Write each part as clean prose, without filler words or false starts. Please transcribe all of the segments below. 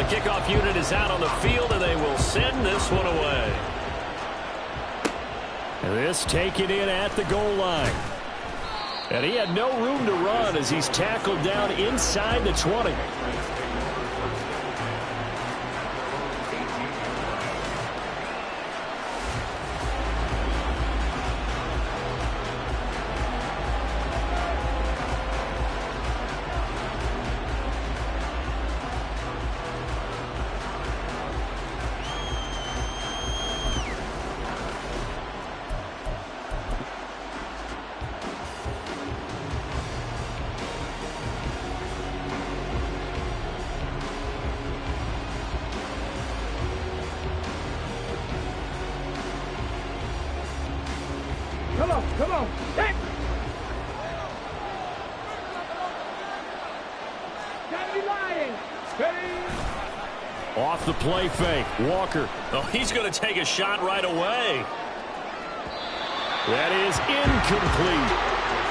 kickoff unit is out on the field, and they will send this one away. This taken in at the goal line. And he had no room to run as he's tackled down inside the 20. Come on. Hey. Gotta be lying. Hey. Off the play fake. Walker. Oh, he's going to take a shot right away. That is incomplete.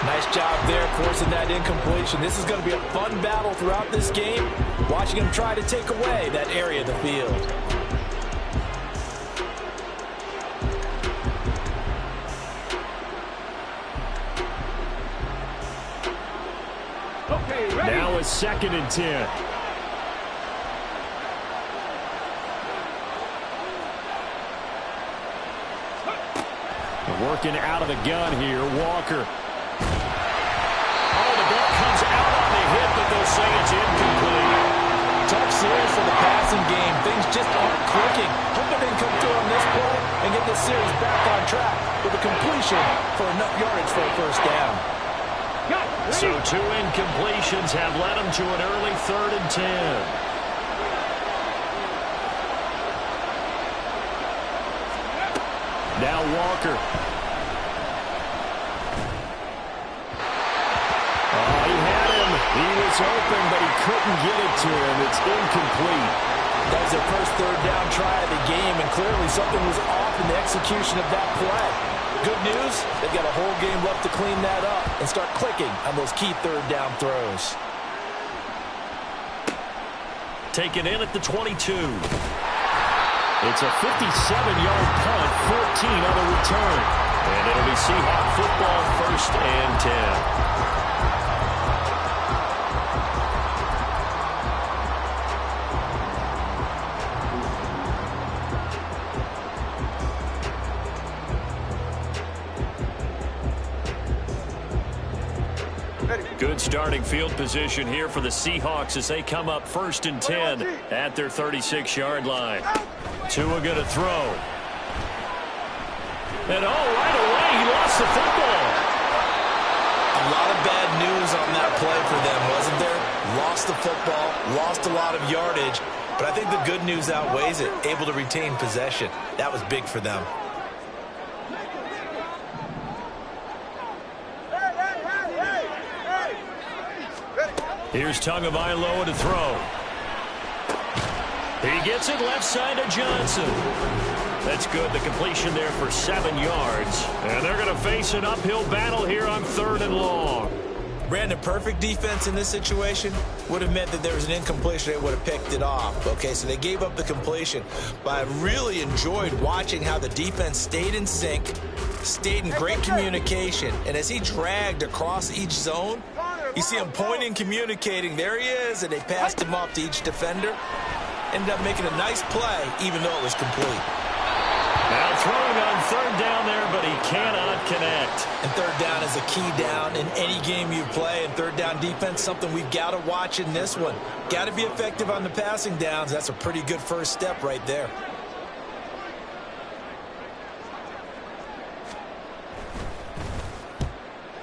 Nice job there forcing that incompletion. This is going to be a fun battle throughout this game. Watching him try to take away that area of the field. Now it's 2nd and 10. Working out of the gun here, Walker. Oh, the ball comes out on the hit, but they'll say it's incomplete. Tough series for the passing game. Things just aren't clicking. Hoping they can come through on this play and get this series back on track with a completion for enough yardage for a first down. So 2 incompletions have led them to an early 3rd and 10. Now Walker. Oh, he had him. He was open, but he couldn't get it to him. It's incomplete. That was their first 3rd down try of the game, and clearly something was off in the execution of that play. Good news, they've got a whole game left to clean that up and start clicking on those key 3rd down throws. Taken in at the 22. It's a 57-yard punt, 14 on the return. And it'll be Seahawk football, 1st and 10. Good starting field position here for the Seahawks as they come up 1st and 10 at their 36-yard line. Tua going to throw. And right away, he lost the football. A lot of bad news on that play for them, wasn't there? Lost the football, lost a lot of yardage, but I think the good news outweighs it. Able to retain possession. That was big for them. Here's Tagovailoa to throw. He gets it left side to Johnson. That's good. The completion there for 7 yards. And they're going to face an uphill battle here on 3rd and long. Brandon, perfect defense in this situation would have meant that there was an incompletion. They would have picked it off. Okay, so they gave up the completion. But I really enjoyed watching how the defense stayed in sync, stayed in great communication. And as he dragged across each zone, you see him pointing, communicating. There he is, and they passed him off to each defender. Ended up making a nice play, even though it was complete. Now throwing on 3rd down there, but he cannot connect. And 3rd down is a key down in any game you play. And 3rd down defense, something we've got to watch in this one. Got to be effective on the passing downs. That's a pretty good first step right there.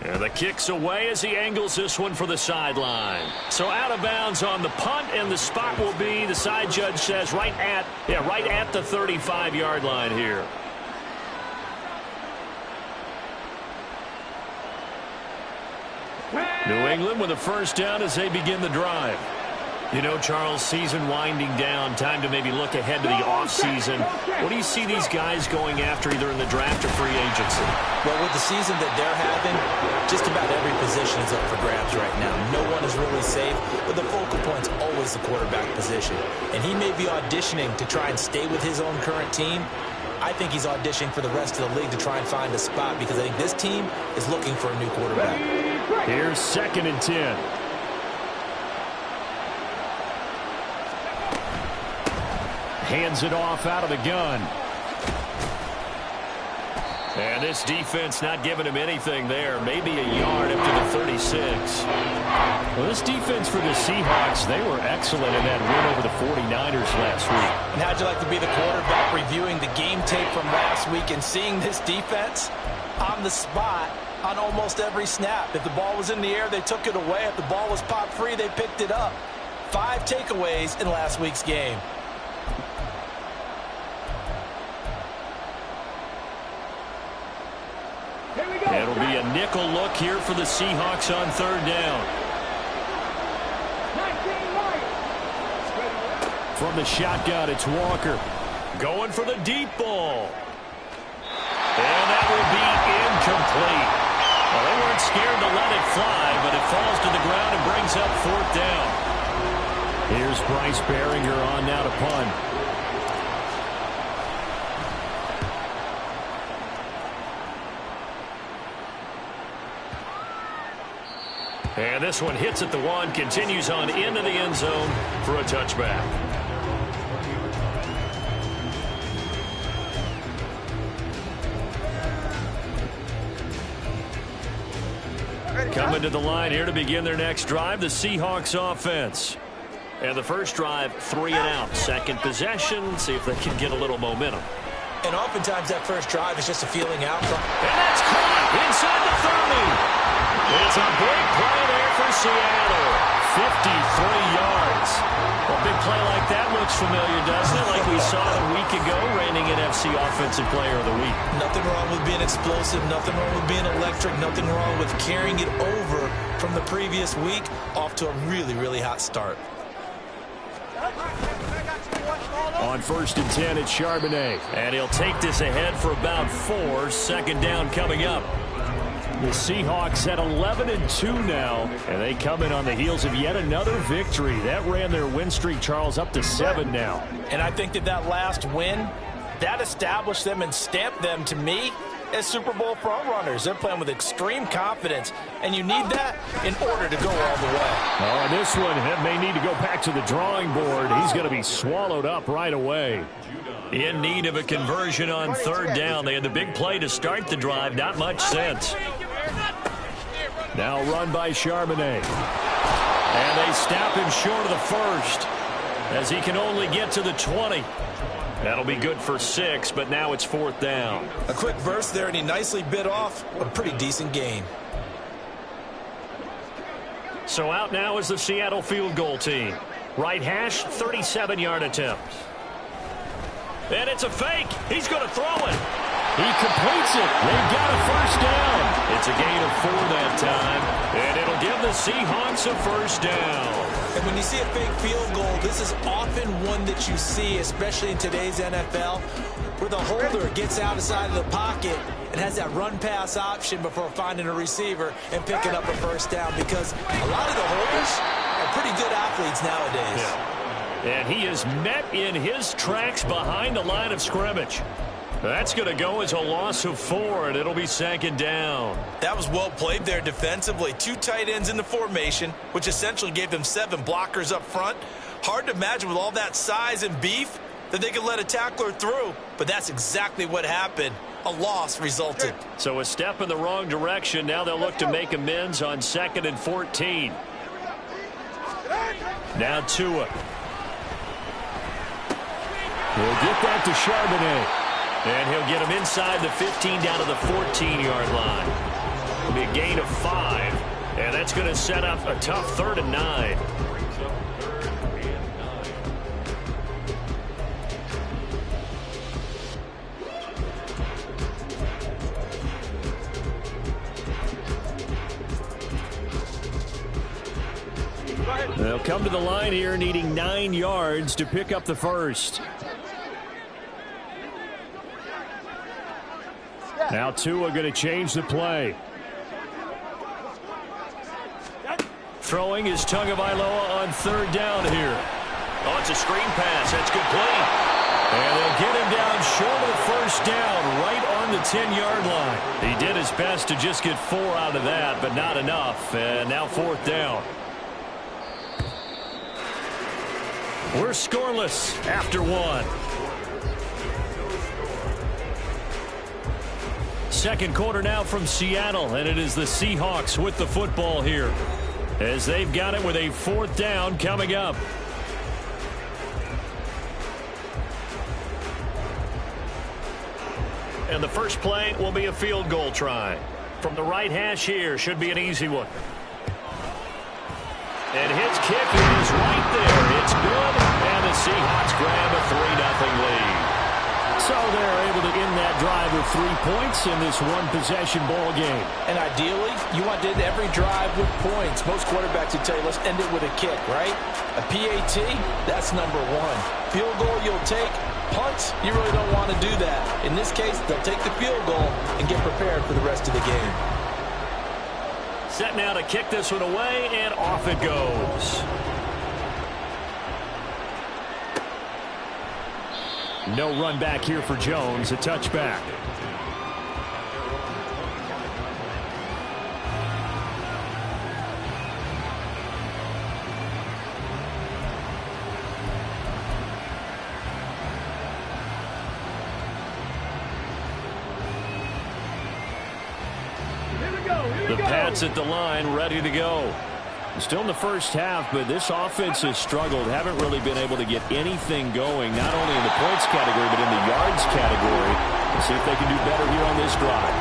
And the kick's away as he angles this one for the sideline. So out of bounds on the punt, and the spot will be, the side judge says, right at the 35-yard line here. New England with a first down as they begin the drive. You know, Charles, season winding down, time to maybe look ahead to the offseason. What do you see these guys going after either in the draft or free agency? Well, with the season that they're having, just about every position is up for grabs right now. No one is really safe, but the focal standpoint, it's always the quarterback position. And he may be auditioning to try and stay with his own current team. I think he's auditioning for the rest of the league to try and find a spot because I think this team is looking for a new quarterback. Here's 2nd and 10. Hands it off out of the gun. And this defense not giving him anything there. Maybe a yard up to the 36. Well, this defense for the Seahawks, they were excellent in that win over the 49ers last week. And how'd you like to be the quarterback reviewing the game tape from last week and seeing this defense on the spot on almost every snap? If the ball was in the air, they took it away. If the ball was popped free, they picked it up. 5 takeaways in last week's game. It'll be a nickel look here for the Seahawks on 3rd down. From the shotgun, it's Walker. Going for the deep ball. And that will be incomplete. Well, they weren't scared to let it fly, but it falls to the ground and brings up 4th down. Here's Bryce Baringer on now to punt. And this one hits at the 1, continues on into the end zone for a touchback. Coming to the line here to begin their next drive, the Seahawks offense. And the first drive, 3 and out. Second possession, see if they can get a little momentum. And oftentimes that first drive is just a feeling out. And that's caught inside the 30. It's a big play there for Seattle. 53 yards. A big play like that looks familiar, doesn't it? Like we saw a week ago, reigning NFC Offensive Player of the Week. Nothing wrong with being explosive. Nothing wrong with being electric. Nothing wrong with carrying it over from the previous week off to a really, really hot start. On 1st and 10, it's Charbonnet. And he'll take this ahead for about 4. 2nd down coming up. The Seahawks at 11-2 now, and they come in on the heels of yet another victory. That ran their win streak, Charles, up to 7 now. And I think that last win, that established them and stamped them, to me, as Super Bowl front runners. They're playing with extreme confidence, and you need that in order to go all the way. Oh, this one may need to go back to the drawing board. He's going to be swallowed up right away. In need of a conversion on 3rd down. They had the big play to start the drive. Not much sense. Now run by Charbonnet. And they stop him short of the 1st as he can only get to the 20. That'll be good for 6, but now it's 4th down. A quick burst there, and he nicely bit off a pretty decent gain. So out now is the Seattle field goal team. Right hash, 37-yard attempt. And it's a fake. He's going to throw it. He completes it. They've got a 1st down. It's a gain of 4 that time. And it'll give the Seahawks a 1st down. And when you see a fake field goal, this is often one that you see, especially in today's NFL, where the holder gets outside of the pocket and has that run-pass option before finding a receiver and picking up a 1st down, because a lot of the holders are pretty good athletes nowadays. Yeah. And he is met in his tracks behind the line of scrimmage. That's going to go as a loss of 4, and it'll be 2nd down. That was well played there defensively. 2 tight ends in the formation, which essentially gave them 7 blockers up front. Hard to imagine with all that size and beef that they could let a tackler through, but that's exactly what happened. A loss resulted. So a step in the wrong direction. Now they'll look to make amends on 2nd and 14. Now Tua. He'll get that to Charbonnet. And he'll get him inside the 15 down to the 14-yard line. It'll be a gain of 5. And that's going to set up a tough 3rd and 9. They'll come to the line here needing 9 yards to pick up the 1st. Now Tua going to change the play. Throwing is Tagovailoa on third down here. Oh, it's a screen pass. That's complete. And they'll get him down short of first down, right on the 10-yard line. He did his best to just get 4 out of that, but not enough. And now fourth down. We're scoreless after 1. Second quarter now from Seattle, and it is the Seahawks with the football here, as they've got it with a fourth down coming up. And the first play will be a field goal try. From the right hash here, should be an easy one. And his kick is right there. It's good, and the Seahawks grab a 3-0 lead. So they're able to end that drive with 3 points in this one-possession ball game. And ideally, you want to end every drive with points. Most quarterbacks would tell you, let's end it with a kick, right? A PAT, that's number 1. Field goal you'll take. Punts, you really don't want to do that. In this case, they'll take the field goal and get prepared for the rest of the game. Set now to kick this one away, and off it goes. No run back here for Jones, a touchback. The Pats at the line, ready to go. Still in the first half, but this offense has struggled. Haven't really been able to get anything going, not only in the points category, but in the yards category. Let's see if they can do better here on this drive.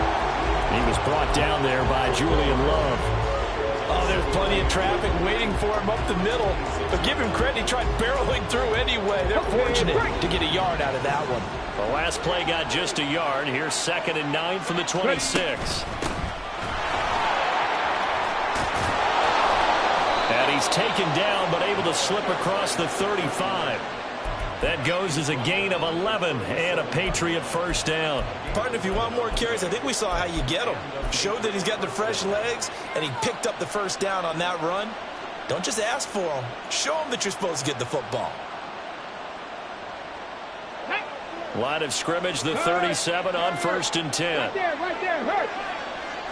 He was brought down there by Julian Love. Oh, there's plenty of traffic waiting for him up the middle. But give him credit, he tried barreling through anyway. They're fortunate to get a yard out of that one. The last play got just a yard. Here's 2nd and 9 from the 26. And he's taken down, but able to slip across the 35. That goes as a gain of 11 and a Patriot first down. Partner, if you want more carries, I think we saw how you get him. Showed that he's got the fresh legs, and he picked up the first down on that run. Don't just ask for him. Show him that you're supposed to get the football. Line of scrimmage, the 37 on 1st and 10. Right there, hurt.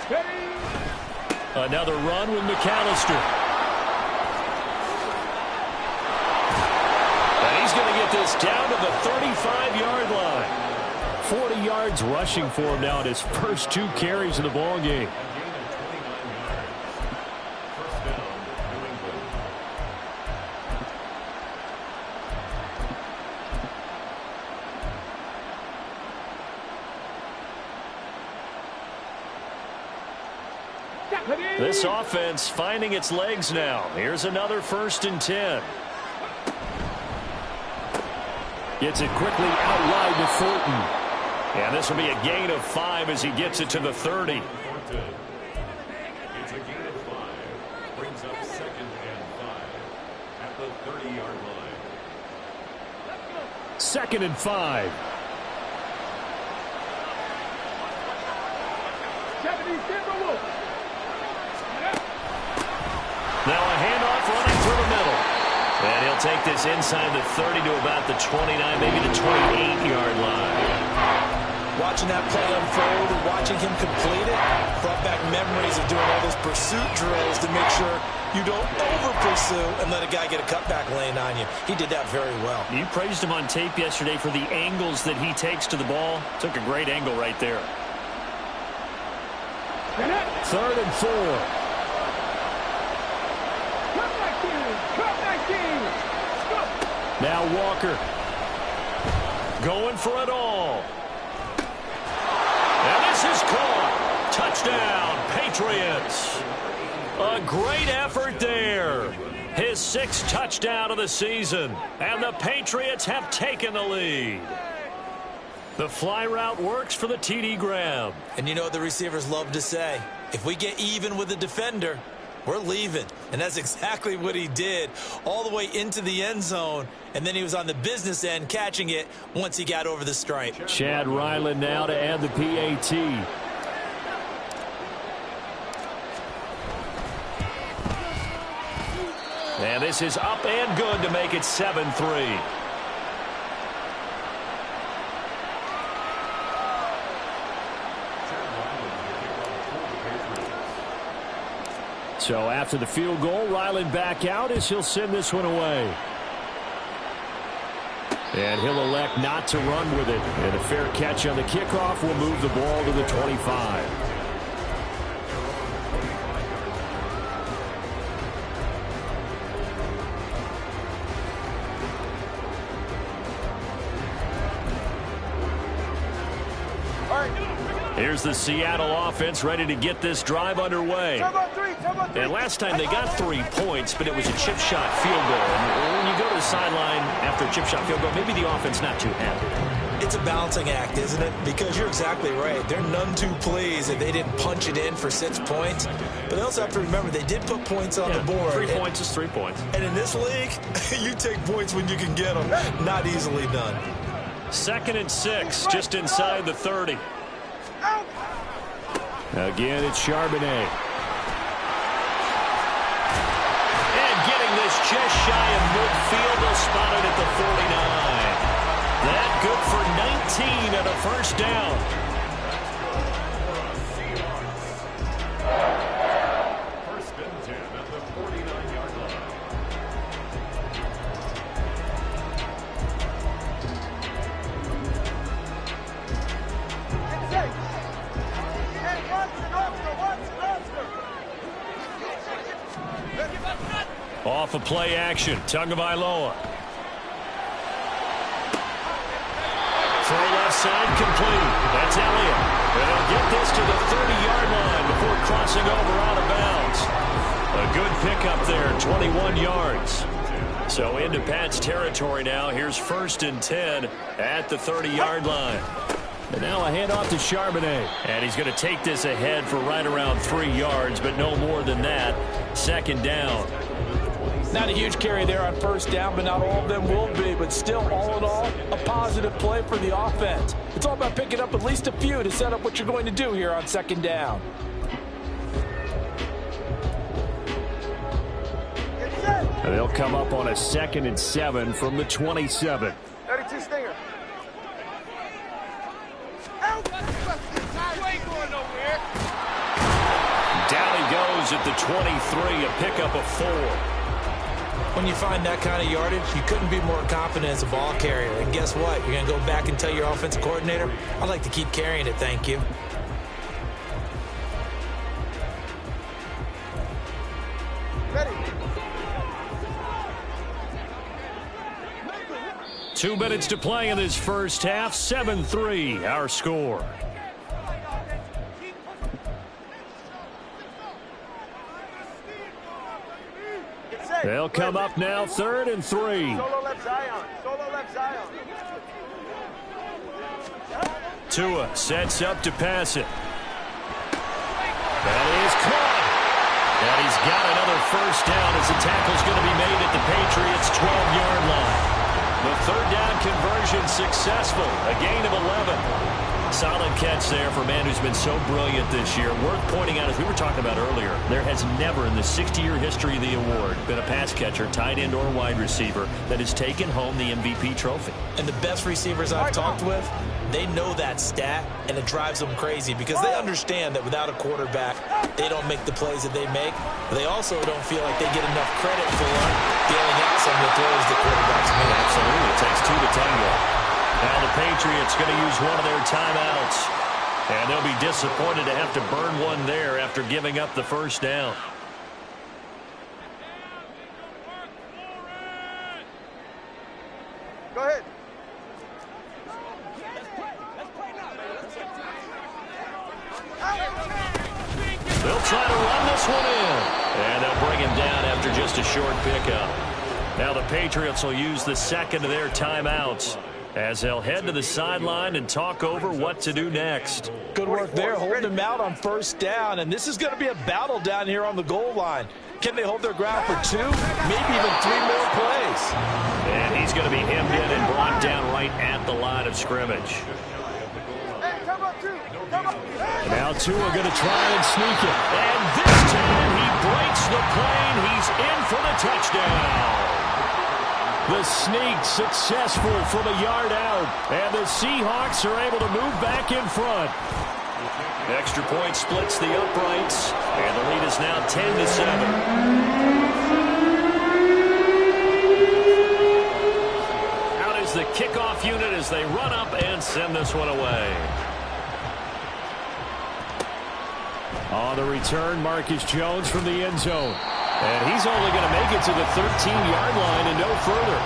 Steady. Another run with McAllister. He's going to get this down to the 35-yard line. 40 yards rushing for him now at his first 2 carries in the ball game. This offense finding its legs now. Here's another 1st and 10. Gets it quickly out wide to Thornton. And this will be a gain of 5 as he gets it to the 30. It's a gain of 5. Brings up 2nd and 5 at the 30-yard line. 2nd and 5. 70 Timberwolves. Now a handoff running through the middle. And he'll take this inside the 30 to about the 29, maybe the 28-yard line. Watching that play unfold and watching him complete it brought back memories of doing all those pursuit drills to make sure you don't over-pursue and let a guy get a cutback lane on you. He did that very well. You praised him on tape yesterday for the angles that he takes to the ball. Took a great angle right there. 3rd and 4. Now Walker going for it all. And this is caught. Touchdown, Patriots. A great effort there. His 6th touchdown of the season. And the Patriots have taken the lead. The fly route works for the TD grab. And you know what the receivers love to say? If we get even with the defender, we're leaving. And that's exactly what he did, all the way into the end zone. And then he was on the business end catching it once he got over the stripe. Chad Ryland now to add the PAT. And this is up and good to make it 7-3. So after the field goal, Ryland back out as he'll send this one away. And he'll elect not to run with it. And a fair catch on the kickoff will move the ball to the 25. Here's the Seattle offense ready to get this drive underway. And last time they got 3 points, but it was a chip shot field goal. And when you go to the sideline after a chip shot field goal, maybe the offense not too happy. It's a balancing act, isn't it? Because you're exactly right. They're none too pleased that they didn't punch it in for 6 points. But they also have to remember they did put points on the board. 3 points is 3 points. And in this league, you take points when you can get them. Not easily done. 2nd and 6, just inside the 30. Again, it's Charbonnet. And getting this just shy of midfield, they'll spot it at the 49. That good for 19 and a first down. First and 10 at the 49-yard line. Off of play action, Tagovailoa. Throw left side complete. That's Elliott. And he'll get this to the 30-yard line before crossing over out of bounds. A good pickup there, 21 yards. So into Pat's territory now. Here's 1st and 10 at the 30-yard line. And now a handoff to Charbonnet. And he's going to take this ahead for right around 3 yards, but no more than that. 2nd down. Not a huge carry there on 1st down, but not all of them will be. But still, all in all, a positive play for the offense. It's all about picking up at least a few to set up what you're going to do here on 2nd down. And they'll come up on a 2nd and 7 from the 27. 32 Stinger. Down he goes at the 23, a pickup of 4. When you find that kind of yardage, you couldn't be more confident as a ball carrier. And guess what? You're going to go back and tell your offensive coordinator, I'd like to keep carrying it, thank you. Ready. 2 minutes to play in this first half. 7-3, our score. They'll come up now 3rd and 3. Solo left Zion. Solo left Zion. Tua sets up to pass it. That is caught. And he's got another first down as the tackle's going to be made at the Patriots' 12-yard line. The 3rd down conversion successful. A gain of 11. Solid catch there for a man who's been so brilliant this year. Worth pointing out, as we were talking about earlier, there has never in the 60-year history of the award been a pass catcher, tight end, or wide receiver that has taken home the MVP trophy. And the best receivers I've talked with, they know that stat, and it drives them crazy because they understand that without a quarterback, they don't make the plays that they make. They also don't feel like they get enough credit for dealing out some of the throws the quarterbacks make. Absolutely. It takes 2 to tango. Now the Patriots going to use one of their timeouts. And they'll be disappointed to have to burn one there after giving up the first down. Go ahead. They'll try to run this one in. And they'll bring him down after just a short pickup. Now the Patriots will use the 2nd of their timeouts as they'll head to the sideline and talk over what to do next. Good work there, holding him out on 1st down. And this is going to be a battle down here on the goal line. Can they hold their ground for 2, maybe even 3 more plays? And he's going to be hemmed in and brought down right at the line of scrimmage. Hey, come up 2. Come up. Now Tua going to try and sneak it. And this time he breaks the plane. He's in for the touchdown. The sneak successful from a yard out, and the Seahawks are able to move back in front. Extra point splits the uprights, and the lead is now 10-7. Out is the kickoff unit as they run up and send this one away. On the return, Marcus Jones from the end zone. And he's only going to make it to the 13-yard line and no further.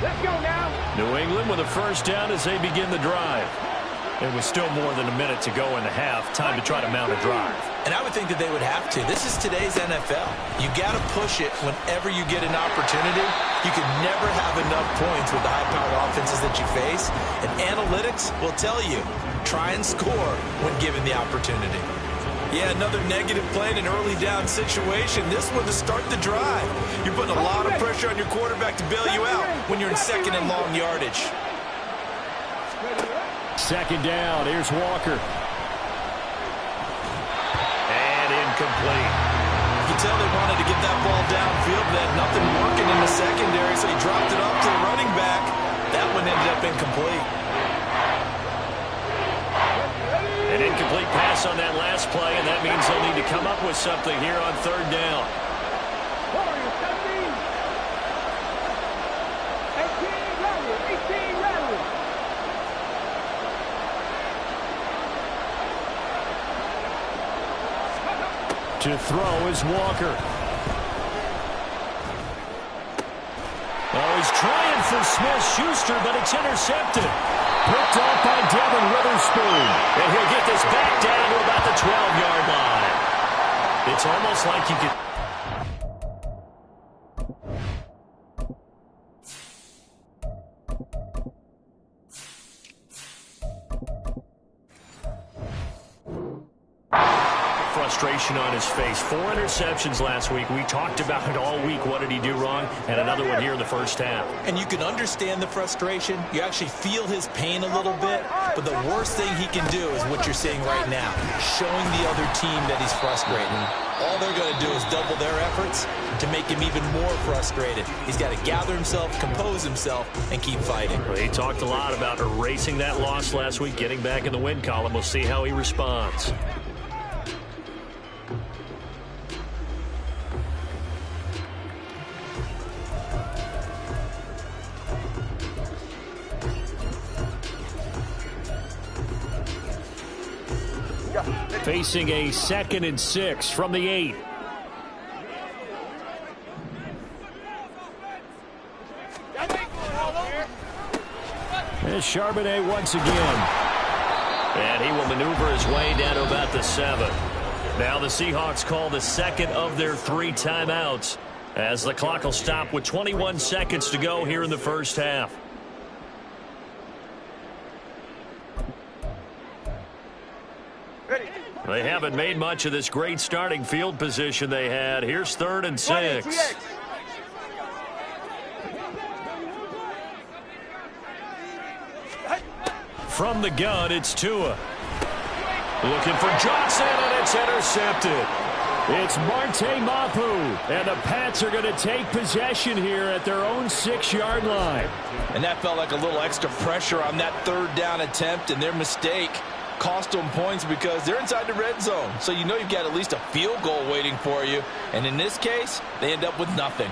Let's go now. New England with a first down as they begin the drive. It was still more than a minute to go in the half. Time to try to mount a drive. And I would think that they would have to. This is today's NFL. You got to push it whenever you get an opportunity. You can never have enough points with the high-powered offenses that you face. And analytics will tell you, try and score when given the opportunity. Yeah, another negative play in an early down situation. This one to start the drive. You're putting a lot of pressure on your quarterback to bail you out when you're in second and long yardage. Second down. Here's Walker. And incomplete. You can tell they wanted to get that ball downfield, but had nothing working in the secondary, so he dropped it off to the running back. That one ended up incomplete. An incomplete pass on that last play, and that means they'll need to come up with something here on third down. To throw is Walker. Oh, he's trying for Smith-Schuster, but it's intercepted. Picked off by Devin Witherspoon. And he'll get this back down to about the 12-yard line. It's almost like you could... Frustration on his face. 4 interceptions last week. We talked about it all week. What did he do wrong? And another one here in the first half. And you can understand the frustration. You actually feel his pain a little bit. But the worst thing he can do is what you're seeing right now, showing the other team that he's frustrated. All they're going to do is double their efforts to make him even more frustrated. He's got to gather himself, compose himself, and keep fighting. Well, he talked a lot about erasing that loss last week, getting back in the win column. We'll see how he responds. Facing a 2nd and 6 from the 8. There's Charbonnet once again. And he will maneuver his way down to about the 7. Now the Seahawks call the second of their 3 timeouts as the clock will stop with 21 seconds to go here in the first half. They haven't made much of this great starting field position they had. Here's 3rd and 6. From the gun, it's Tua. Looking for Johnson, and it's intercepted. It's Marte Mapu, and the Pats are going to take possession here at their own 6-yard line. And that felt like a little extra pressure on that 3rd down attempt, and their mistake cost them points because they're inside the red zone. So you know you've got at least a field goal waiting for you. And in this case, they end up with nothing.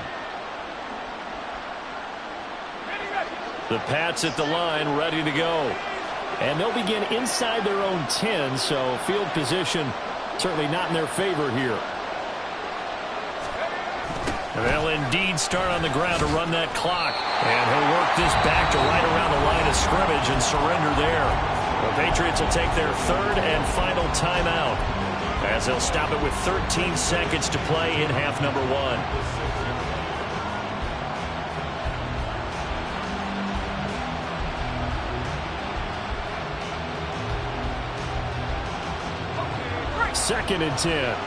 The Pats at the line, ready to go. And they'll begin inside their own 10, so field position certainly not in their favor here. They'll indeed start on the ground to run that clock. And he'll work this back to right around the line of scrimmage and surrender there. The Patriots will take their 3rd and final timeout as they'll stop it with 13 seconds to play in half number 1. Second and 10.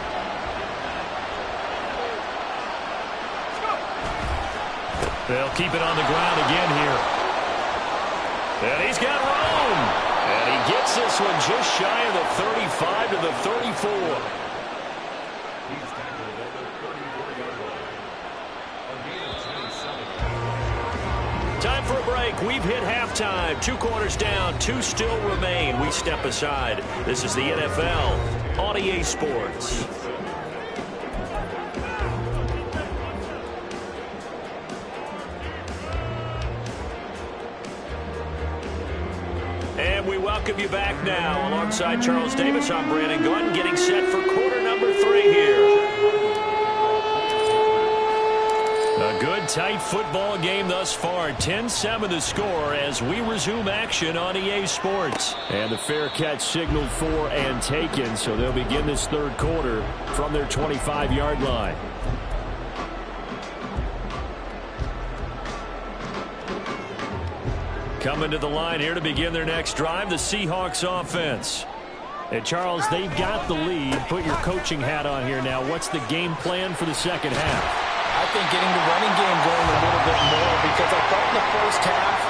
They'll keep it on the ground again here. And he's got room. And he gets this one just shy of the 35 to the 34. He's tackled at the 34-yard line. A gain of 27. Time for a break. We've hit halftime. 2 quarters down. 2 still remain. We step aside. This is the NFL on EA Sports. And we welcome you back now. Alongside Charles Davis, I'm Brandon Gaudin, getting set for quarter number 3 here. A good, tight football game thus far. 10-7 the score as we resume action on EA Sports. And the fair catch signaled for and taken, so they'll begin this third quarter from their 25-yard line. Coming to the line here to begin their next drive, the Seahawks offense. And Charles, they've got the lead. Put your coaching hat on here now. What's the game plan for the second half? I think getting the running game going a little bit more, because I thought in the first half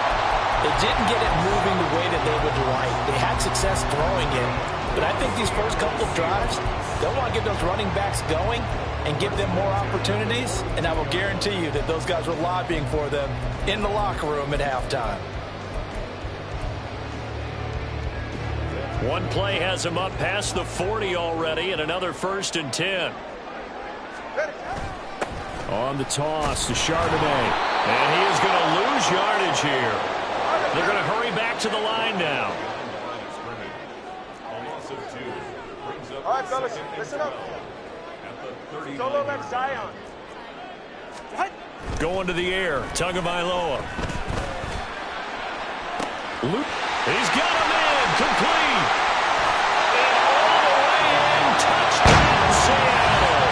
they didn't get it moving the way that they would like. They had success throwing it, but I think these first couple of drives, they'll want to get those running backs going and give them more opportunities, and I will guarantee you that those guys were lobbying for them in the locker room at halftime. One play has him up past the 40 already, and another 1st and 10. On the toss to Charbonnet. And he is going to lose yardage here. They're going to hurry back to the line now. A loss of 2 brings up All right, fellas, listen up. at the 39. Solo left Zion. Going to the air. Tagovailoa. Luke. He's got him in. Complete. And all the way in. Touchdown, Seattle.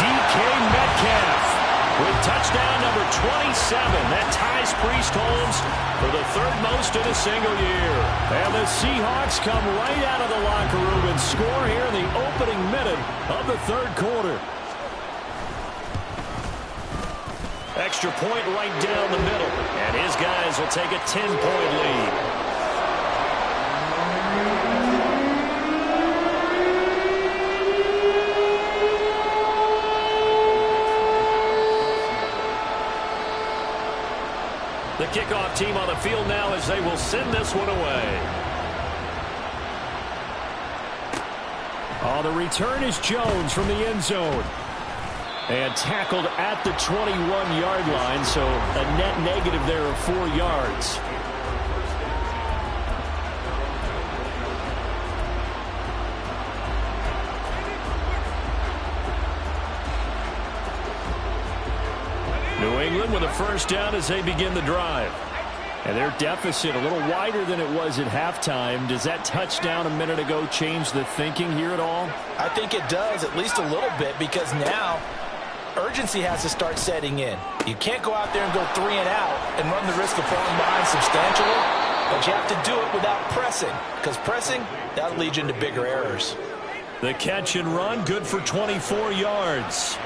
DK Metcalf with touchdown number 27. That ties Priest Holmes for the 3rd most in a single year. And the Seahawks come right out of the locker room and score here in the opening minute of the 3rd quarter. Extra point right down the middle. And his guys will take a 10-point lead. The kickoff team on the field now as they will send this one away. The return is Jones from the end zone. And tackled at the 21-yard line, so a net negative there of 4 yards. New England with a 1st down as they begin the drive. And their deficit a little wider than it was at halftime. Does that touchdown a minute ago change the thinking here at all? I think it does, at least a little bit, because now urgency has to start setting in. You can't go out there and go 3 and out and run the risk of falling behind substantially, but you have to do it without pressing, because pressing, that'll lead you into bigger errors. The catch and run, good for 24 yards.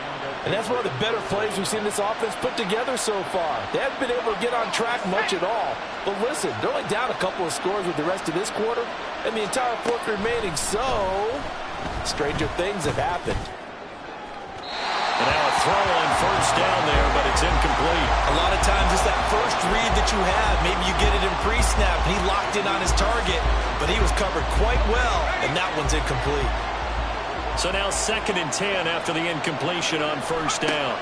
And that's one of the better plays we've seen this offense put together so far. They haven't been able to get on track much at all. But listen, they're only down a couple of scores with the rest of this quarter, and the entire 4th remaining, so stranger things have happened. And now a throw on 1st down there, but it's incomplete. A lot of times it's that first read that you have. Maybe you get it in pre-snap, and he locked in on his target, but he was covered quite well, and that one's incomplete. So now 2nd and 10 after the incompletion on 1st down.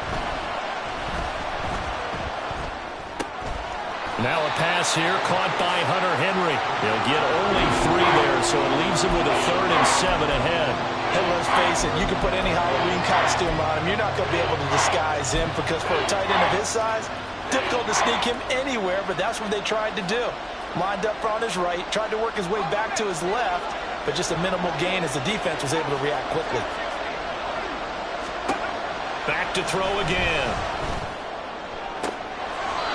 Now a pass here caught by Hunter Henry. They'll get only 3 there, so it leaves him with a 3rd and 7 ahead. And let's face it, you can put any Halloween costume on him. You're not going to be able to disguise him, because for a tight end of his size, difficult to sneak him anywhere, but that's what they tried to do. Lined up on his right, tried to work his way back to his left, but just a minimal gain as the defense was able to react quickly. Back to throw again.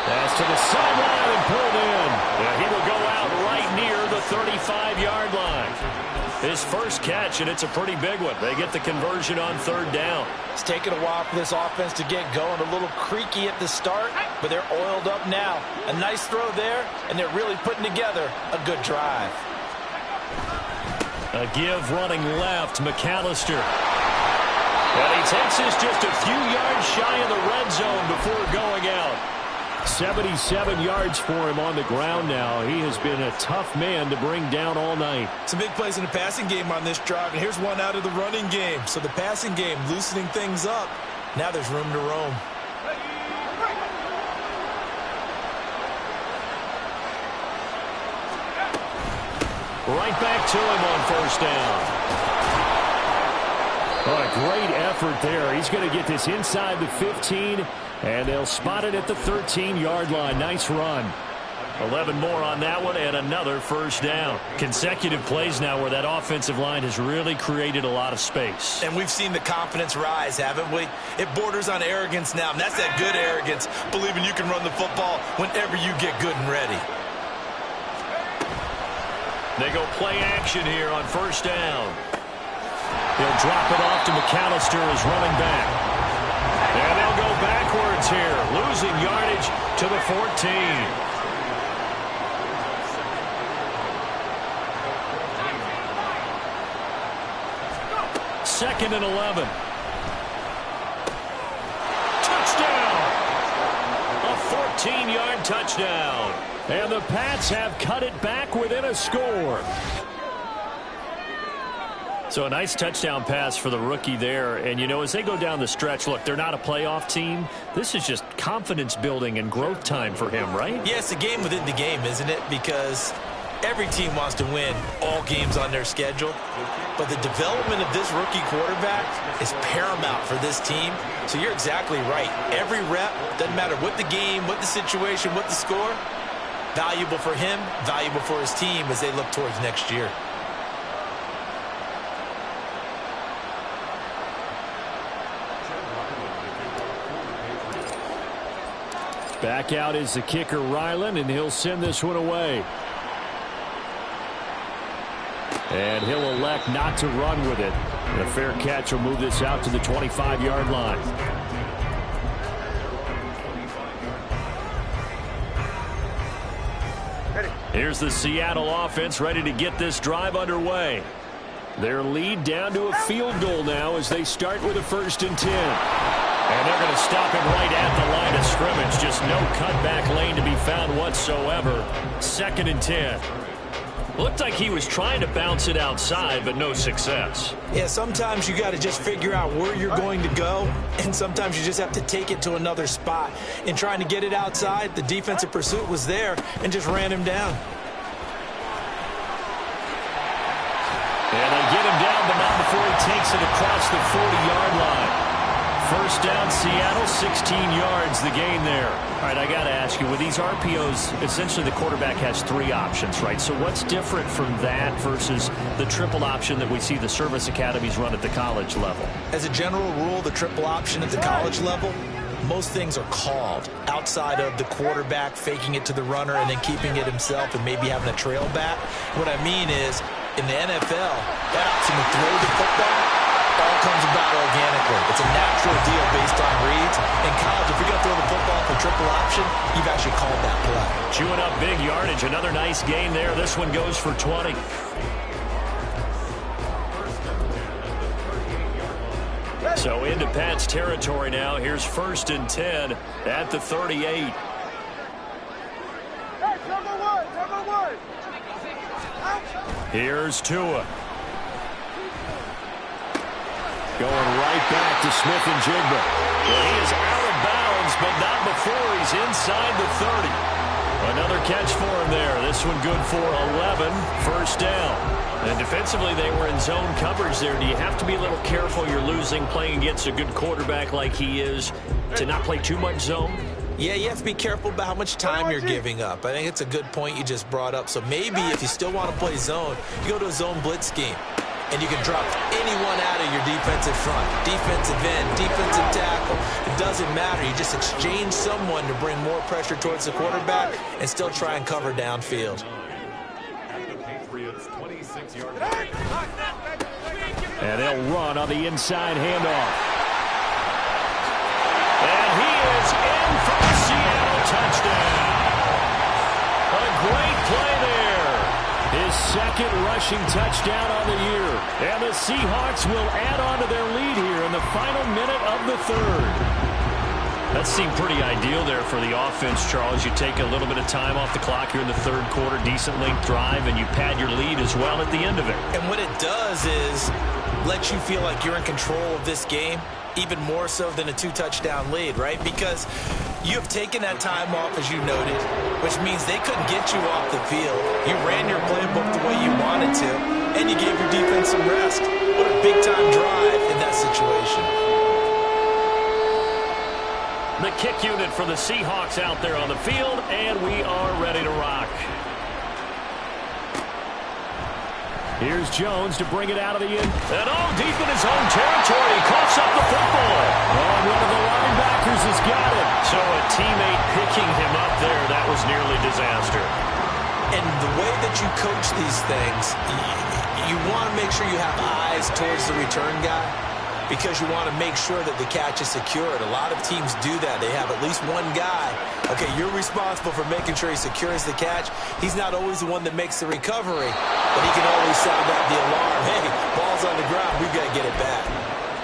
Pass to the sideline and pulled in. Yeah, he will go out right near the 35-yard line. His first catch, and it's a pretty big one. They get the conversion on third down. It's taken a while for this offense to get going. A little creaky at the start, but they're oiled up now. A nice throw there, and they're really putting together a good drive. A give running left, McAllister. And he takes this just a few yards shy of the red zone before going out. 77 yards for him on the ground now. He has been a tough man to bring down all night. Some big plays in the passing game on this drive, and here's one out of the running game. So the passing game loosening things up. Now there's room to roam. Right back to him on first down. Oh, a great effort there. He's going to get this inside the 15, and they'll spot it at the 13-yard line. Nice run. 11 more on that one, and another first down. Consecutive plays now where that offensive line has really created a lot of space. And we've seen the confidence rise, haven't we? It borders on arrogance now, and that's that good arrogance, believing you can run the football whenever you get good and ready. They go play action here on first down. He'll drop it off to McAllister as running back. And they'll go backwards here, losing yardage to the 14. Second and 11. Touchdown! A 14-yard touchdown. And the Pats have cut it back within a score. So a nice touchdown pass for the rookie there. And, you know, as they go down the stretch, look, they're not a playoff team. This is just confidence building and growth time for him, right? Yeah, it's a game within the game, isn't it? Because every team wants to win all games on their schedule. But the development of this rookie quarterback is paramount for this team. So you're exactly right. Every rep, doesn't matter what the game, what the situation, what the score, valuable for him, valuable for his team as they look towards next year. Back out is the kicker, Ryland, and he'll send this one away. And he'll elect not to run with it. A fair catch will move this out to the 25-yard line. Here's the Seattle offense ready to get this drive underway. Their lead down to a field goal now as they start with a 1st and 10. And they're going to stop him right at the line of scrimmage. Just no cutback lane to be found whatsoever. 2nd and 10. Looked like he was trying to bounce it outside, but no success. Yeah, sometimes you got to just figure out where you're going to go, and sometimes you just have to take it to another spot. In trying to get it outside, the defensive pursuit was there and just ran him down. And they get him down, but not before he takes it across the 40-yard line. First down, Seattle, 16 yards, the gain there. All right, I got to ask you, with these RPOs, essentially the quarterback has 3 options, right? So what's different from that versus the triple option that we see the service academies run at the college level? As a general rule, the triple option at the college level, most things are called outside of the quarterback faking it to the runner and then keeping it himself and maybe having a trail back. What I mean is, in the NFL, that option to throw the football all comes about organically. It's a natural deal based on reads. In college, if you're going to throw the football for triple option, you've actually called that play. Chewing up big yardage. Another nice gain there. This one goes for 20. So into Pat's territory now. Here's 1st and 10 at the 38. Hey, number one. Here's Tua. Going right back to Smith-Njigba. Well, he is out of bounds, but not before he's inside the 30. Another catch for him there. This one good for 11. First down. And defensively, they were in zone coverage there. Do you have to be a little careful? You're losing, playing against a good quarterback like he is, to not play too much zone? Yeah, you have to be careful about how much time you're giving up. I think it's a good point you just brought up. So maybe if you still want to play zone, you go to a zone blitz scheme. And you can drop anyone out of your defensive front. Defensive end, defensive tackle. It doesn't matter. You just exchange someone to bring more pressure towards the quarterback and still try and cover downfield. It's 26 yards. And they'll run on the inside handoff. And he is in for the Seattle touchdown. A great play there. His second rushing touchdown on the year. And the Seahawks will add on to their lead here in the final minute of the third. That seemed pretty ideal there for the offense, Charles. You take a little bit of time off the clock here in the third quarter, decent length drive, and you pad your lead as well at the end of it. And what it does is let you feel like you're in control of this game, even more so than a 2-touchdown lead, right? Because you have taken that time off, as you noted, which means they couldn't get you off the field. You ran your playbook the way you wanted to, and you gave your defense some rest. What a big-time drive in that situation. The kick unit for the Seahawks out there on the field, and we are ready to rock. Here's Jones to bring it out of the end. And all deep in his own territory. He coughs up the football. Oh, one of the linebackers has got it. So a teammate picking him up there, that was nearly disaster. And the way that you coach these things, you want to make sure you have eyes towards the return guy, because you want to make sure that the catch is secured. A lot of teams do that. They have at least one guy. Okay, you're responsible for making sure he secures the catch. He's not always the one that makes the recovery, but he can always sound out the alarm. Hey, ball's on the ground. We've got to get it back.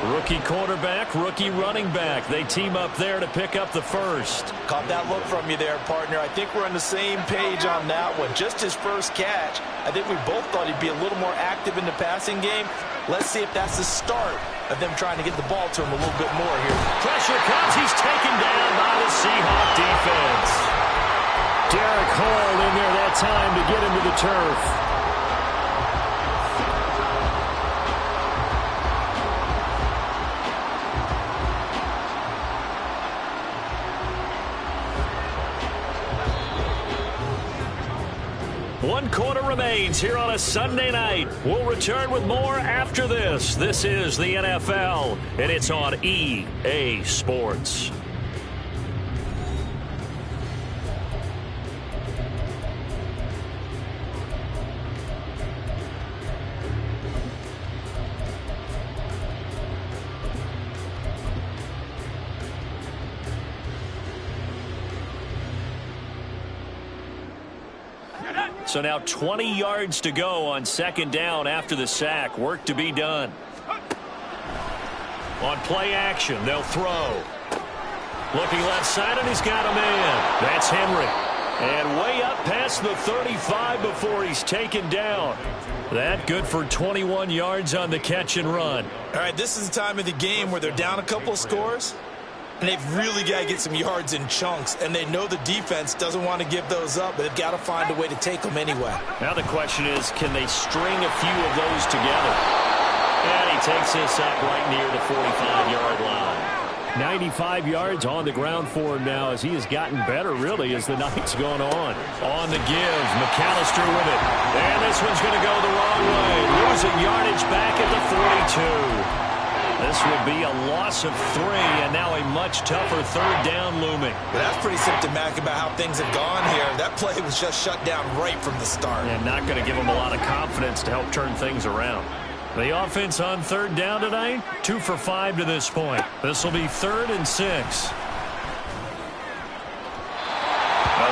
Rookie quarterback, rookie running back. They team up there to pick up the first. Caught that look from you there, partner. I think we're on the same page on that one. Just his first catch. I think we both thought he'd be a little more active in the passing game. Let's see if that's the start of them trying to get the ball to him a little bit more here. Pressure comes. He's taken down by the Seahawk defense. Derek Hall in there that time to get him to the turf. One quarter remains here on a Sunday night. We'll return with more after this. This is the NFL, and it's on EA Sports. So now 20 yards to go on second down after the sack. Work to be done. On play action, they'll throw. Looking left side, and he's got a man. That's Henry. And way up past the 35 before he's taken down. That good for 21 yards on the catch and run. All right, this is the time of the game where they're down a couple of scores, and they've really got to get some yards in chunks, and they know the defense doesn't want to give those up, but they've got to find a way to take them anyway. Now the question is, can they string a few of those together? And he takes this up right near the 45-yard line. 95 yards on the ground for him now as he has gotten better, really, as the night's gone on. On the give, McAllister with it. And this one's going to go the wrong way. Losing yardage back at the 42. This will be a loss of 3, and now a much tougher third down looming. But that's pretty symptomatic about how things have gone here. That play was just shut down right from the start. And not going to give them a lot of confidence to help turn things around. The offense on third down tonight, 2 for 5 to this point. This will be 3rd and 6. A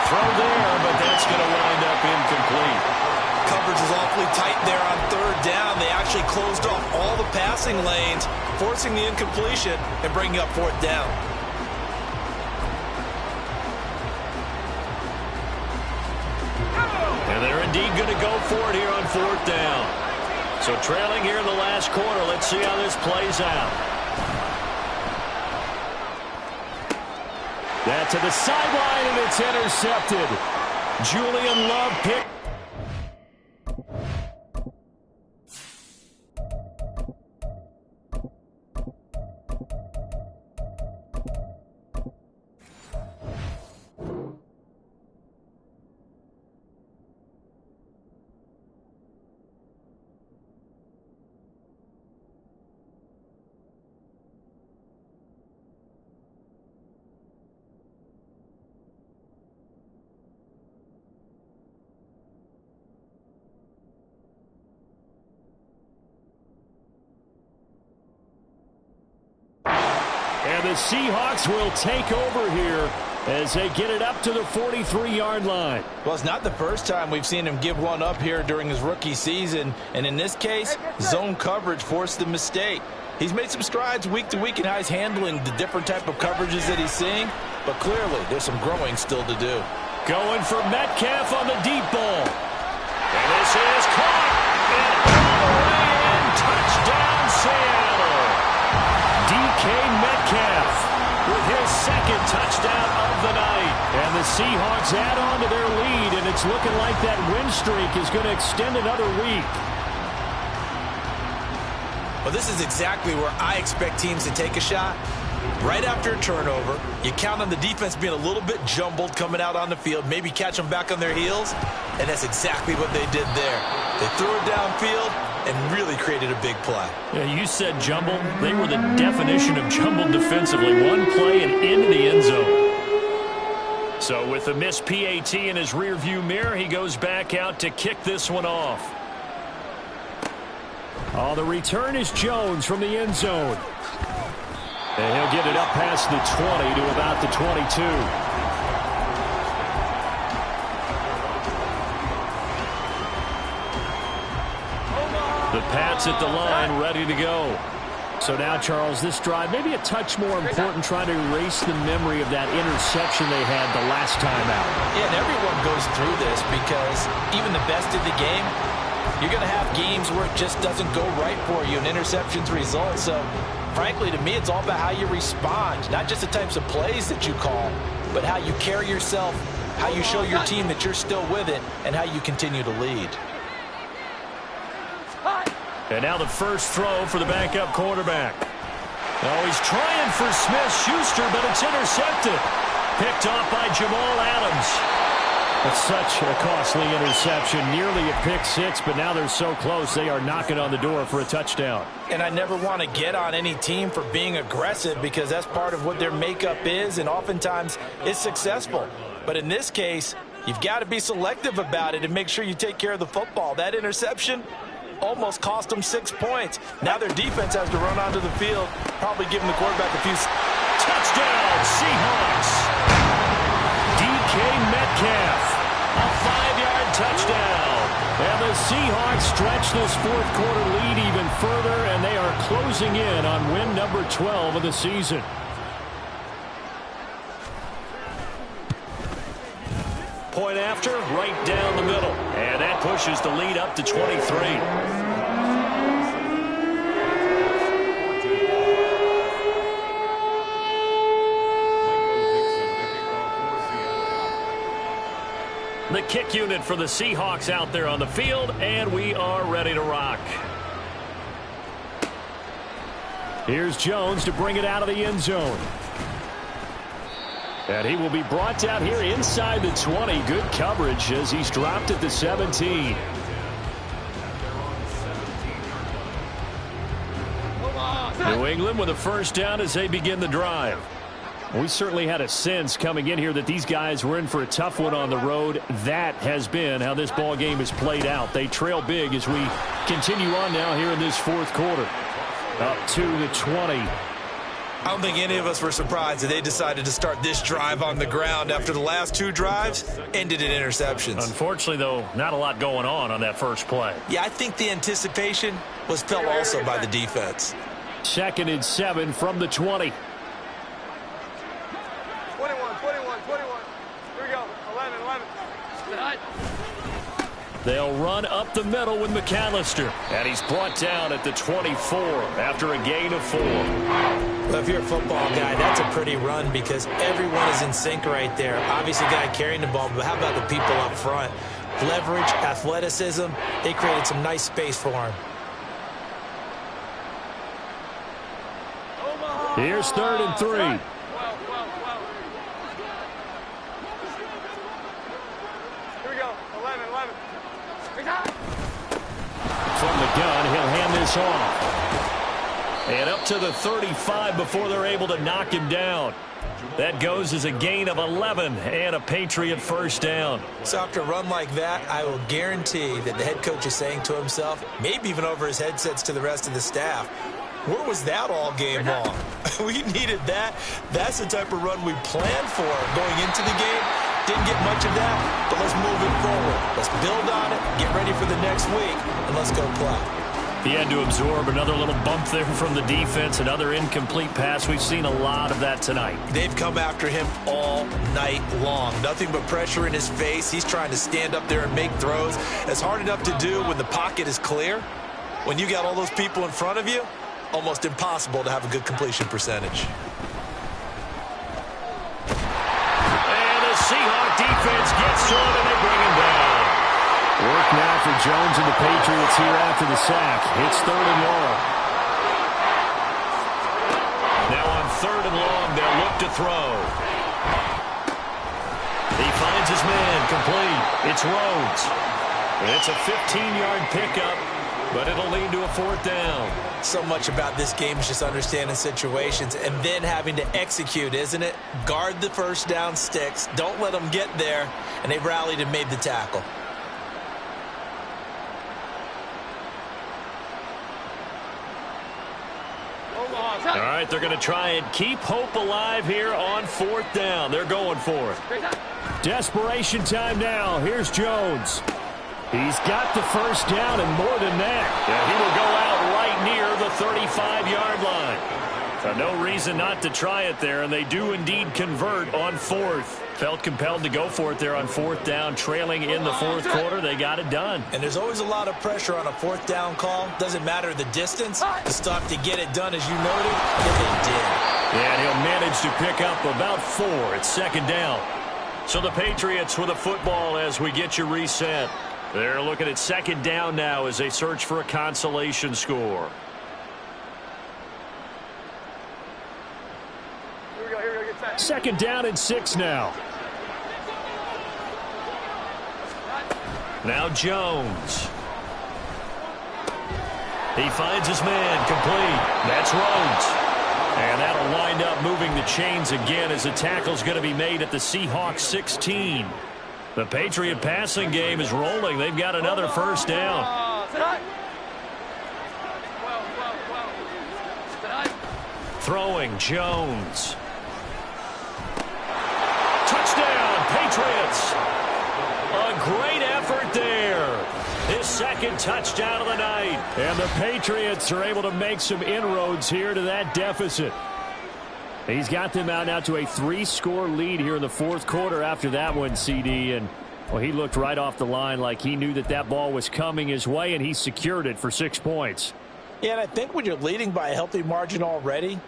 throw there, but that's going to wind up incomplete. Coverage is awfully tight there on third down. They actually closed off all the passing lanes, forcing the incompletion and bringing up 4th down. And they're indeed going to go for it here on 4th down. So trailing here in the last quarter. Let's see how this plays out. That to the sideline, and it's intercepted. Julian Love picked. And the Seahawks will take over here as they get it up to the 43-yard line. Well, it's not the first time we've seen him give one up here during his rookie season. And in this case, zone coverage forced the mistake. He's made some strides week to week in how he's handling the different type of coverages that he's seeing. But clearly, there's some growing still to do. Going for Metcalf on the deep ball. And this is caught. And all the way in. Touchdown, Seattle. DK Metcalf with his second touchdown of the night. And the Seahawks add on to their lead, and it's looking like that win streak is going to extend another week. Well, this is exactly where I expect teams to take a shot. Right after a turnover, you count on the defense being a little bit jumbled coming out on the field, maybe catch them back on their heels, and that's exactly what they did there. They threw it downfield and really created a big play. Yeah, you said jumbled. They were the definition of jumbled defensively. One play and into the end zone. So with the missed PAT in his rearview mirror, he goes back out to kick this one off. Oh, the return is Jones from the end zone. And he'll get it up past the 20 to about the 22. The Pats at the line, ready to go. So now, Charles, this drive, maybe a touch more important, trying to erase the memory of that interception they had the last time out. Yeah, and everyone goes through this because even the best of the game, you're going to have games where it just doesn't go right for you and interceptions result. So, frankly, to me, it's all about how you respond, not just the types of plays that you call, but how you carry yourself, how you show your team that you're still with it, and how you continue to lead. And now the first throw for the backup quarterback. Oh, he's trying for Smith-Schuster, but it's intercepted. Picked off by Jamal Adams. It's such a costly interception, nearly a pick six, but now they're so close they are knocking on the door for a touchdown. And I never want to get on any team for being aggressive because that's part of what their makeup is, and oftentimes it's successful. But in this case, you've got to be selective about it and make sure you take care of the football. That interception almost cost them 6 points. Now their defense has to run onto the field, probably giving the quarterback a few. Touchdown, Seahawks. DK Metcalf, a 5-yard touchdown. And the Seahawks stretch this fourth quarter lead even further, and they are closing in on win number 12 of the season. Point after, right down the middle. And that pushes the lead up to 23. The kick unit for the Seahawks out there on the field, and we are ready to rock. Here's Jones to bring it out of the end zone. And he will be brought down here inside the 20. Good coverage as he's dropped at the 17. New England with a first down as they begin the drive. We certainly had a sense coming in here that these guys were in for a tough one on the road. That has been how this ball game is played out. They trail big as we continue on now here in this fourth quarter. Up to the 20. I don't think any of us were surprised that they decided to start this drive on the ground after the last two drives ended in interceptions. Unfortunately, though, not a lot going on that first play. Yeah, I think the anticipation was felt also by the defense. 2nd and 7 from the 20. 21. Here we go. 11. They'll run up the middle with McAllister. And he's brought down at the 24 after a gain of 4. Well, if you're a football guy, that's a pretty run because everyone is in sync right there. Obviously, guy carrying the ball, but how about the people up front? Leverage, athleticism, they created some nice space for him. Here's 3rd and 3. Here we go. 11. From the gun, he'll hand this off. And up to the 35 before they're able to knock him down. That goes as a gain of 11 and a Patriot first down. So after a run like that, I will guarantee that the head coach is saying to himself, maybe even over his headsets to the rest of the staff, Where was that all game long? We needed that. That's the type of run we planned for going into the game. Didn't get much of that, but let's move it forward. Let's build on it, get ready for the next week, and let's go play. He had to absorb another little bump there from the defense, another incomplete pass. We've seen a lot of that tonight. They've come after him all night long. Nothing but pressure in his face. He's trying to stand up there and make throws. It's hard enough to do when the pocket is clear. When you got all those people in front of you, almost impossible to have a good completion percentage. And the Seahawk defense gets to him, and they bring him down. Work now for Jones and the Patriots here after the sack. It's 3rd and long. Now on 3rd and long, they'll look to throw. He finds his man, complete. It's Rhodes. And it's a 15-yard pickup, but it'll lead to a 4th down. So much about this game is just understanding situations and then having to execute, isn't it? Guard the first down sticks. Don't let them get there. And they rallied and made the tackle. All right, they're going to try and keep hope alive here on 4th down. They're going for it. Desperation time now. Here's Jones. He's got the first down and more than that. Yeah, he will go out right near the 35-yard line. So no reason not to try it there, and they do indeed convert on 4th. Felt compelled to go for it there on 4th down, trailing in the 4th quarter. They got it done. And there's always a lot of pressure on a 4th down call. Doesn't matter the distance. The stuff to get it done, as you noted, and they did. Yeah, and he'll manage to pick up about 4 at 2nd down. So the Patriots with a football as we get you reset. They're looking at 2nd down now as they search for a consolation score. Here we go, get set. 2nd down and 6 now. Now Jones. He finds his man, complete. That's Rhodes. And that'll wind up moving the chains again as the tackle's going to be made at the Seahawks 16. The Patriot passing game is rolling. They've got another first down. Throwing, Jones. Touchdown, Patriots. A great effort there. His 2nd touchdown of the night. And the Patriots are able to make some inroads here to that deficit. He's got them out now to a 3-score lead here in the 4th quarter after that one, CD. And, well, he looked right off the line like he knew that that ball was coming his way, and he secured it for 6 points. Yeah, and I think when you're leading by a healthy margin already,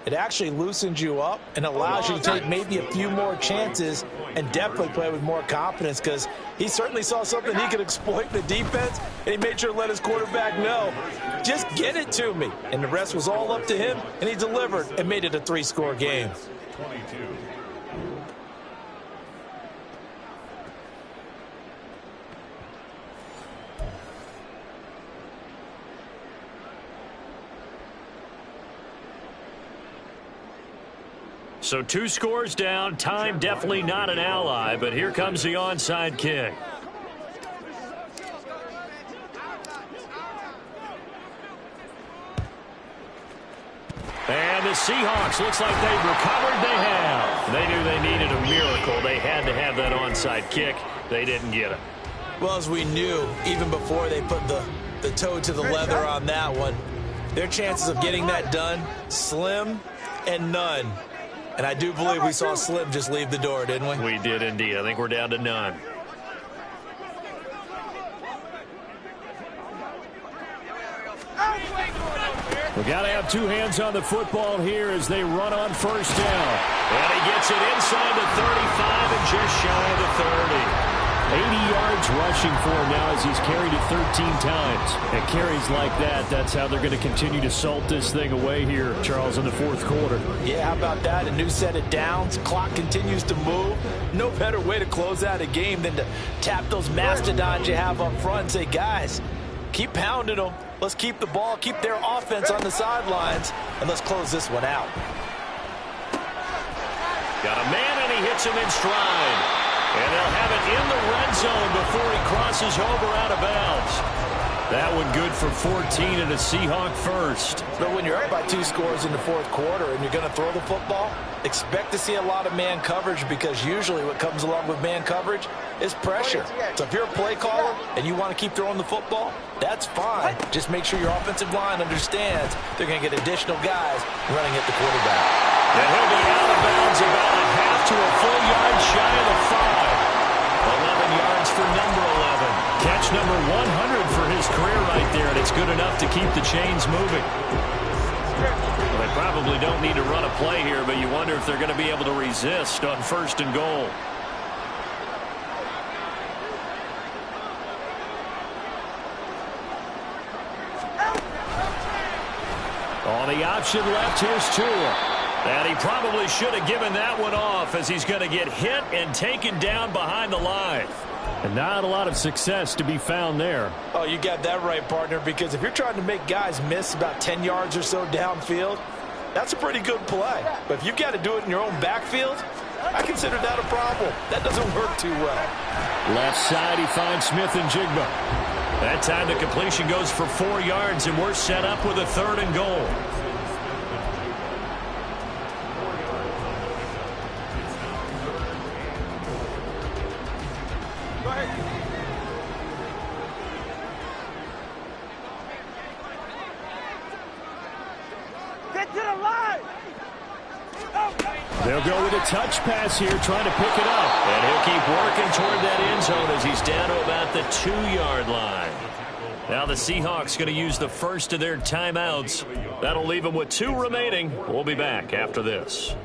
it actually loosens you up and allows you to take maybe a few more chances and definitely play with more confidence, because he certainly saw something he could exploit in the defense, and he made sure to let his quarterback know, just get it to me. And the rest was all up to him, and he delivered and made it a 3-score game. 22. So 2 scores down. Time definitely not an ally, but here comes the onside kick. And the Seahawks, looks like they've recovered. They have. They knew they needed a miracle. They had to have that onside kick. They didn't get it. Well, as we knew, even before they put the toe to the leather on that one, their chances of getting that done, slim and none. And I do believe we saw Slim just leave the door, didn't we? We did indeed. I think we're down to none. We got to have 2 hands on the football here as they run on first down. And he gets it inside the 35 and just shy of the 30. 80 yards rushing for him now as he's carried it 13 times. And carries like that, that's how they're going to continue to salt this thing away here, Charles, in the 4th quarter. Yeah, how about that? A new set of downs. Clock continues to move. No better way to close out a game than to tap those mastodons you have up front and say, guys, keep pounding them. Let's keep the ball, keep their offense on the sidelines, and let's close this one out. Got a man, and he hits him in stride. And they'll have it in the red zone before he crosses over out of bounds. That one good for 14 and a Seahawk first. But when you're up by 2 scores in the fourth quarter and you're going to throw the football, expect to see a lot of man coverage, because usually what comes along with man coverage is pressure. So if you're a play caller and you want to keep throwing the football, that's fine. Just make sure your offensive line understands they're going to get additional guys running at the quarterback. And he'll be out of bounds about a half to a full yard shy of the 5. 11 yards for number 11. Catch number 100 for his career right there, and it's good enough to keep the chains moving. Well, they probably don't need to run a play here, but you wonder if they're going to be able to resist on 1st and goal. On the option left, here's Tua. And he probably should have given that one off, as he's going to get hit and taken down behind the line. And not a lot of success to be found there. Oh, you got that right, partner, because if you're trying to make guys miss about 10 yards or so downfield, that's a pretty good play. But if you've got to do it in your own backfield, I consider that a problem. That doesn't work too well. Left side, he finds Smith and Jigba. That time the completion goes for 4 yards, and we're set up with a 3rd and goal. They'll go with a touch pass here, trying to pick it up. And he'll keep working toward that end zone as he's down to about the 2-yard line. Now the Seahawks going to use the first of their timeouts. That'll leave them with 2 remaining. We'll be back after this.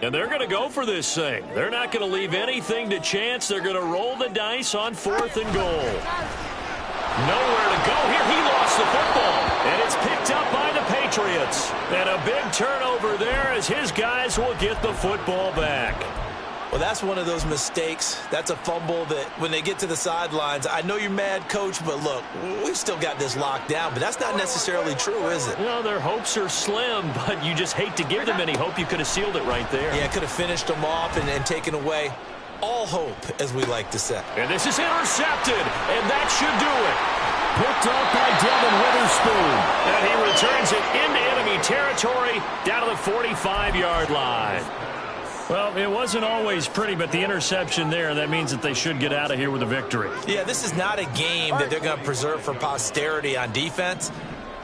And they're going to go for this thing. They're not going to leave anything to chance. They're going to roll the dice on 4th and goal. Nowhere to go here. He lost the football. And it's picked up by the Patriots. And a big turnover there as his guys will get the football back. Well, that's one of those mistakes. That's a fumble that when they get to the sidelines, I know you're mad, Coach, but look, we've still got this locked down. But that's not necessarily true, is it? Well, their hopes are slim, but you just hate to give them any hope. You could have sealed it right there. Yeah, could have finished them off and taken away all hope, as we like to say. And this is intercepted, and that should do it. Picked up by Devin Witherspoon. And he returns it into enemy territory down to the 45-yard line. Well, it wasn't always pretty, but the interception there, that means that they should get out of here with a victory. Yeah, this is not a game that they're going to preserve for posterity on defense,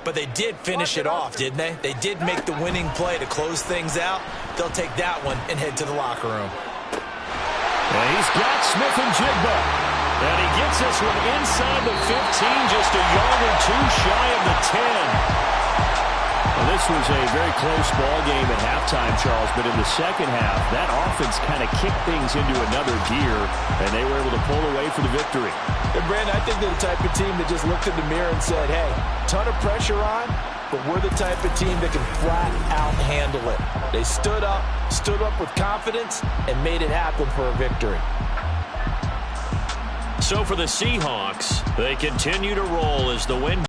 but they did finish it off, didn't they? They did make the winning play to close things out. They'll take that one and head to the locker room. And he's got Smith and Jigba. And he gets this one inside the 15, just a yard or 2 shy of the 10. Well, this was a very close ball game at halftime, Charles, but in the second half, that offense kind of kicked things into another gear, and they were able to pull away for the victory. And Brandon, I think they're the type of team that just looked in the mirror and said, hey, ton of pressure on, but we're the type of team that can flat out handle it. They stood up with confidence, and made it happen for a victory. So for the Seahawks, they continue to roll as the win